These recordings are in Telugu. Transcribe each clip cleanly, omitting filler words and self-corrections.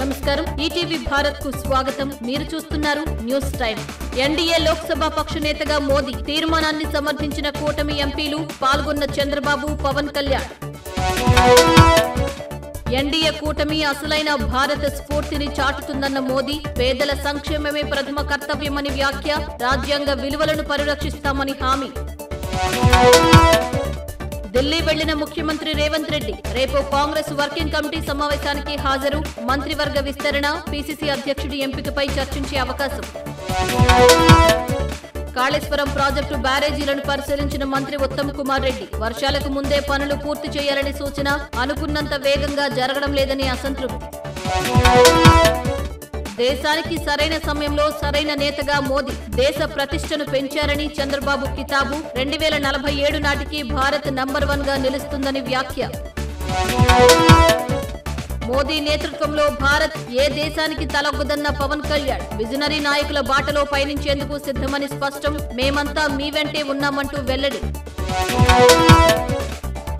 నమస్కారం ఈటీవీ భారత్ కు స్వాగతం మీరు చూస్తున్నారు న్యూస్ టైం ఎన్డీఏ లోక్సభ పక్ష నేతగా మోదీ తీర్మానాన్ని సమర్థించిన కూటమి ఎంపీలు పాల్గొన్న చంద్రబాబు పవన్ కళ్యాణ్ ఎన్డీఏ కూటమి అసలైన భారత స్ఫూర్తిని చాటుతుందన్న మోదీ పేదల సంక్షేమమే ప్రథమ కర్తవ్యమని వ్యాఖ్య రాజ్యాంగ విలువలను పరిరక్షిస్తామని హామీ ఢిల్లీ వెళ్లిన ముఖ్యమంత్రి రేవంత్ రెడ్డి రేపు కాంగ్రెస్ వర్కింగ్ కమిటీ సమావేశానికి హాజరు మంత్రివర్గ విస్తరణ పీసీసీ అధ్యక్షుడి ఎంపికపై చర్చించే అవకాశం కాళేశ్వరం ప్రాజెక్టు బ్యారేజీలను పరిశీలించిన మంత్రి ఉత్తమ్ కుమార్ రెడ్డి వర్షాలకు ముందే పనులు పూర్తి చేయాలని సూచన అనుకున్నంత వేగంగా జరగడం లేదని అసంతృప్తి దేశానికి సరైన సమయంలో సరైన నేతగా మోదీ దేశ ప్రతిష్టను పెంచారని చంద్రబాబు కితాబు 2047 నాటికి భారత్ నంబర్ 1 గా నిలుస్తుందని వ్యాఖ్య మోదీ నేతృత్వంలో భారత్ ఏ దేశానికి తలొగ్గదన్న పవన్ కళ్యాణ్ విజనరీ నాయకుల బాటలో పయనించేందుకు సిద్ధమని స్పష్టం మేమంతా మీ వెంటే ఉన్నామంటూ వెల్లడి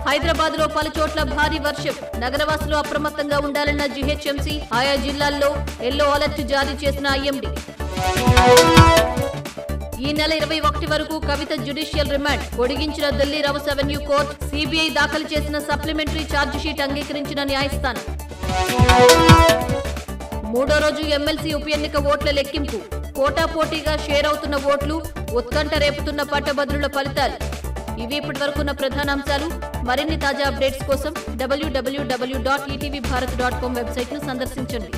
హైదరాబాద్ లో పలుచోట్ల భారీ వర్షం నగరవాసులు అప్రమత్తంగా ఉండాలన్న జీహెచ్ఎంసీ ఆయా జిల్లాల్లో ఎల్లో అలర్ట్ జారీ చేసిన ఐఎండీ ఈ నెల 21 వరకు కవిత జ్యుడిషియల్ రిమాండ్ పొడిగించిన Delhi Rouse Avenue court CBI దాఖలు చేసిన సప్లిమెంటరీ ఛార్జిషీట్ అంగీకరించిన న్యాయస్థానం మూడో రోజు ఎమ్మెల్సీ ఉప ఎన్నిక ఓట్ల లెక్కింపు పోటాపోటీగా షేర్ అవుతున్న ఓట్లు ఉత్కంఠ రేపుతున్న పట్టభద్రుల ఫలితాలు ఇవి ఇప్పటి వరకున్న ప్రధాన అంశాలు మరిన్ని తాజా అప్డేట్స్ కోసం www.etvbharat.com వెబ్సైట్ ను సందర్శించండి